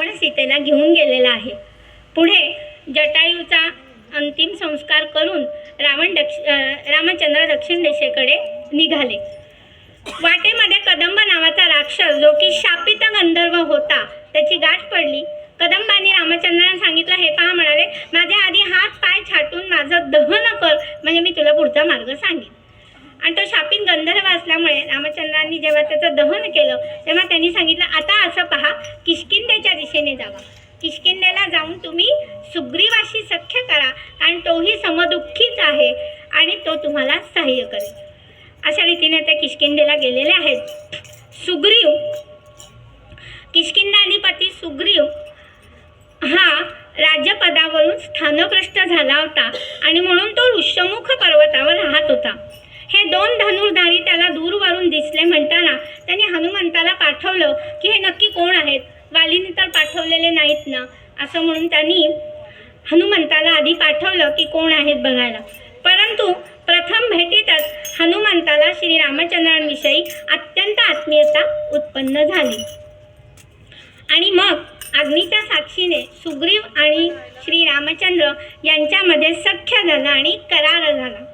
रावण सीतेला घेऊन गेलेला आहे। पुढे जटायूचा अंतिम संस्कार करून रामचंद्र दक्षिण दिशेकडे निघाले। वाटेमध्ये कदंब नावाचा राक्षस जो की शापित गंधर्व होता त्याची गाठ पडली। कदंबाने रामचंद्रांना सांगितलं, हे पहा म्हणाले, माझ्या आधी हात पाय छाटून माझं दहन कर, म्हणजे मी तुला पुढचा मार्ग सांगेन। आणि तो शापित गंधर्व असल्यामुळे रामचंद्रांनी जेव्हा त्याचं दहन केलं तेव्हा त्यांनी सांगितलं, आता असं पहा, किष्किंधेच्या दिशेने जावा। किष्किंधेला जाऊन तुम्ही सुग्रीवाशी सख्य करा, कारण तोही समदुःखीच आहे आणि तो तुम्हाला सहाय्य करेल। अशा रीतीने ते किष्किंधेला गेलेले आहेत। सुग्रीव, किष्किंधाधिपती सुग्रीव हा राज्यपदावरून स्थानभ्रष्ट झाला होता आणि म्हणून तो ऋष्यमुख पर्वतावर राहत होता। हे दोन धनुर्धारी त्याला दूरवरून दिसले म्हणताना त्यांनी हनुमंताला पाठवलं की हे नक्की कोण आहेत, वालीने तर पाठवलेले नाहीत ना, असं म्हणून त्यांनी हनुमंताला आधी पाठवलं की कोण आहेत बघायला। परंतु प्रथम भेटीतच हनुमंताला श्री रामचंद्रांविषयी अत्यंत आत्मीयता उत्पन्न झाली आणि मग अग्नीच्या साक्षीने सुग्रीव आणि श्री रामचंद्र यांच्यामध्ये सख्य झालं आणि करार झाला।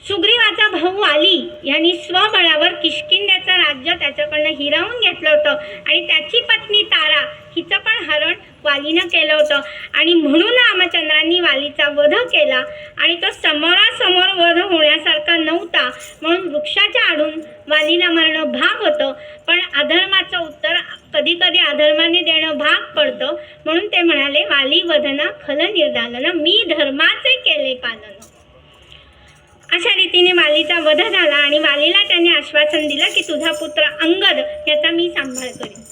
सुग्रीवाचा भाऊ वाली यांनी स्वबळावर किष्किंधेचं राज्य त्याच्याकडनं हिरावून घेतलं होतं आणि त्याची पत्नी तारा हिचं पण हरण वालीनं केलं होतं आणि म्हणून रामचंद्रांनी वालीचा वध केला आणि तो समोरासमोर वध होण्यासारखा नव्हता, म्हणून वृक्षाच्या आडून वालीला मारणं भाग होतं। पण अधर्माचं उत्तर कधी कधी अधर्माने देणं भाग पडतं, म्हणून ते म्हणाले, वाली वधना खल निर्दालन, मी धर्माचे केले पालन। अशा रीतीने वालीचा वध झाला आणि वालीला त्याने आश्वासन दिलं की तुझा पुत्र अंगद याचा मी सांभाळ करीन।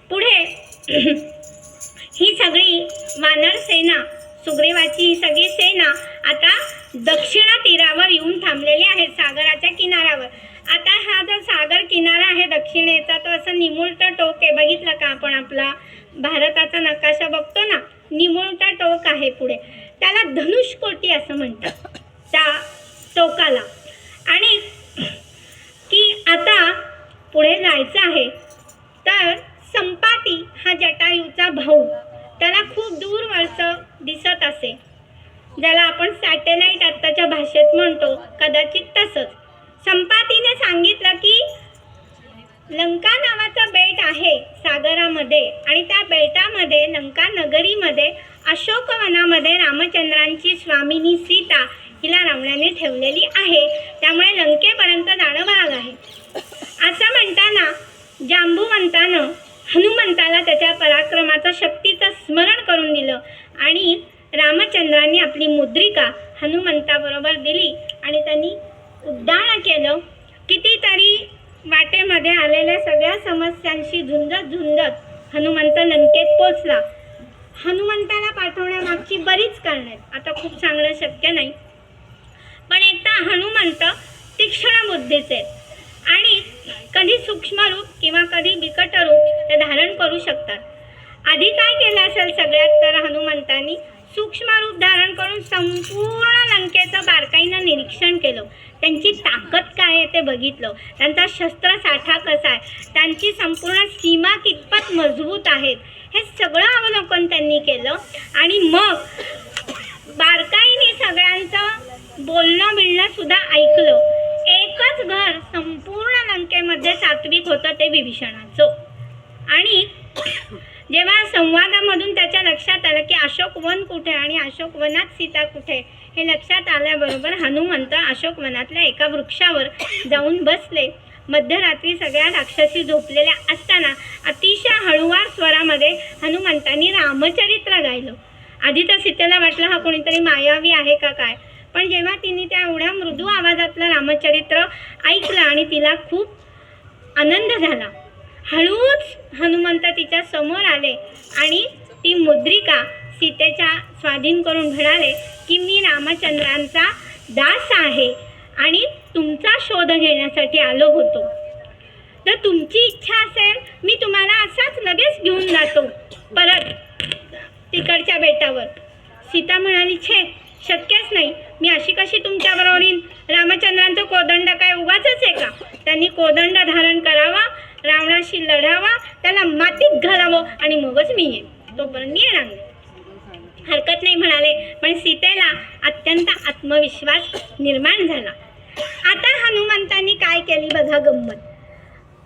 पुढे ही सगळी वानर सेना, सुग्रीवाची ही सगळी सेना आता दक्षिण तीरावर येऊन थांबलेली आहे, सागराच्या किनाऱ्यावर। आता हा जो सागर किनारा आहे दक्षिणेचा तो असं निमुळतं टोक आहे, बघितलं का आपण आपला भारताचा नकाशा बघतो ना, निमुळतं टोक आहे पुढे, त्याला धनुष्कोटी असं म्हणतात त्या टोकाला। आणि की आता पुढे जायचं आहे तर संपाती हा जटायूचा भाऊ, त्याला खूप दूरवरचं दिसत असे, ज्याला आपण सॅटेलाइट आत्ताच्या भाषेत म्हणतो, कदाचित तसंच। संपातीने सांगितलं की लंका नावाचं बेट आहे सागरामध्ये आणि त्या बेटामध्ये लंका नगरीमध्ये अशोकवनामध्ये रामचंद्रांची स्वामिनी सीता हिला रावणाने ठेवलेली आहे, त्यामुळे लंकेपर्यंत जाणं भाग आहे। असं म्हणताना जांबुवंतानं हनुमंताला त्याच्या पराक्रमाचं शक्तीचं स्मरण करून दिलं आणि रामचंद्रांनी आपली मुद्रिका हनुमंताबरोबर दिली आणि त्यांनी उड्डाण केलं। कितीतरी वाटेमध्ये आलेल्या सगळ्या समस्यांशी झुंजत हनुमंत लंकेत पोचला। हनुमंताला पाठवण्यामागची बरीच कारणं आहेत, आता खूप सांगणं शक्य नाही, पण एकदा हनुमंत तीक्ष्ण बुद्धीचे आहेत आणि कधी सूक्ष्म रूप किंवा कधी बिकट रूप ते धारण करू शकतात। आधी काय केलं असेल सगळ्यात तर हनुमंतांनी सूक्ष्म रूप धारण करून संपूर्ण लंकेचं बारकाईनं निरीक्षण केलं, त्यांची ताकद काय आहे ते बघितलं, त्यांचा शस्त्रसाठा कसा आहे, त्यांची संपूर्ण सीमा कितपत मजबूत आहेत, हे सगळं अवलोकन त्यांनी केलं आणि मग बारकाईने सगळ्यांचं बोलणं बिलणं सुद्धा ऐकलं। एकच घर संपूर्ण लंकेमध्ये सात्विक होतं, ते विभीषणाचं। आणि जेव्हा संवादामधून त्याच्या लक्षात आलं की अशोकवन कुठे आणि अशोकवनात सीता कुठे, हे लक्षात आल्याबरोबर हनुमंत अशोकवनातल्या एका वृक्षावर जाऊन बसले। मध्यरात्री सगळ्या राक्षसी झोपलेल्या असताना अतिशय हळुवार स्वरामध्ये हनुमंतांनी रामचरित्र गायलं। आधी तर सीतेला वाटलं हा कोणीतरी मायावी आहे का काय, पण जेव्हा तिने त्या एवढ्या मृदू आवाजातलं रामचरित्र ऐकलं आणि तिला खूप आनंद झाला। हळूच हनुमंत तिच्या समोर आले आणि ती मुद्रिका सीतेच्या स्वाधीन करून म्हणाले की मी रामचंद्रांचा दास आहे आणि तुमचा शोध घेण्यासाठी आलो होतो, तर तुमची इच्छा असेल मी तुम्हाला असाच लगेच घेऊन जातो परत तिकडच्या बेटावर। सीता म्हणाली, छे शक्यच नाही, मी अशी कशी तुमच्याबरोबर येईन, रामचंद्रांचं कोदंड काय उगाचच आहे का, त्यांनी कोदंड धारण करावा, रावणाशी लढावा त्याला मातीत घालावं आणि मगच मी येईन, तोपर्यंत मी येणार नाही. हरकत नाही म्हणाले. पण सीतेला अत्यंत आत्मविश्वास निर्माण झाला. आता हनुमंतांनी काय केली बघा गंमत.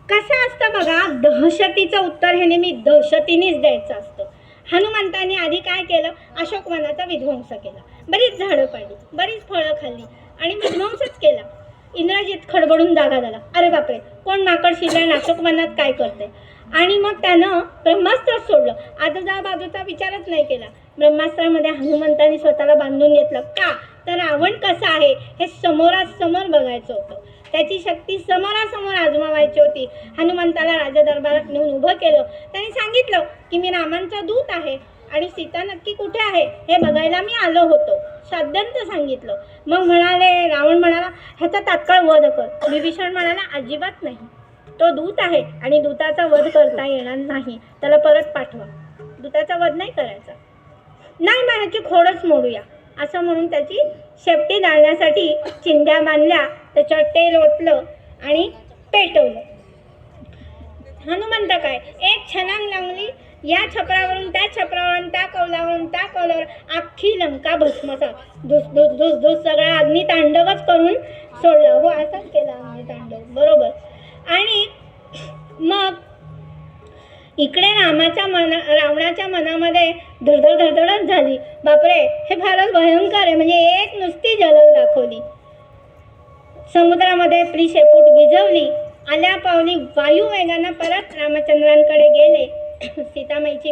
कसं असतं बघा, दहशतीचं उत्तर हे नेहमी दहशतीनेच द्यायचं असतं. हनुमंतांनी आधी काय केलं, अशोकवनाचा विध्वंस केला, बरीच झाडं पाडली, बरीच फळं खाल्ली आणि विध्वंसच केला. इंद्रजित खडबडून जागा झाला. अरे बापरे, कोण माकड शिरलं, अशोकवनात काय करते. आणि मग त्यानं ब्रह्मास्त्र सोडलं. आजूबाजूचा विचारच नाही केला. ब्रह्मास्त्रामध्ये हनुमंतांनी स्वतःला बांधून घेतलं. का तर रावण कसा आहे हे समोरासमोर बघायचं होतं, त्याची शक्ती समोरासमोर आजमावायची होती. हनुमंताला राजदरबारात नेऊन उभं केलं. त्यांनी सांगितलं की मी रामांचा दूत आहे आणि सीता नक्की कुठे आहे हे बघायला मी आलो होतो. साध्यंत सांगितलं. मग म्हणाले, रावण म्हणाला ह्याचा तात्काळ वध कर. विभीषण म्हणाला अजिबात नाही, तो दूत आहे आणि दूताचा वध करता येणार नाही, त्याला परत पाठवा. दूताचा वध नाही करायचा. नाही मग ह्याची खोडच मोडूया असं म्हणून त्याची शेपटी जाळण्यासाठी चिंध्या बांधल्या, त्याच्यावर तेल ओतलं आणि पेटवलं. हनुमंत काय, एक छलांग लावली, या छपरावरून त्या छपरावरून, त्या कौलावरून त्या कौलावर, अख्खी लंका भस्मसात. धुस धुस धुस धुस सगळा अग्नितांडवच करून सोडला. हो, असाच केला अग्नितांडव, बरोबर. आणि मग इकडे रावणाच्या मनामध्ये धडधड धडधडच झाली. बापरे, हे फारच भयंकर आहे. म्हणजे एक नुसती झलक दाखवली. समुद्रामध्ये आपली शेपूट विझवली. आल्या पावली वायू वेगानं परत रामचंद्रांकडे गेले. सीतामाईची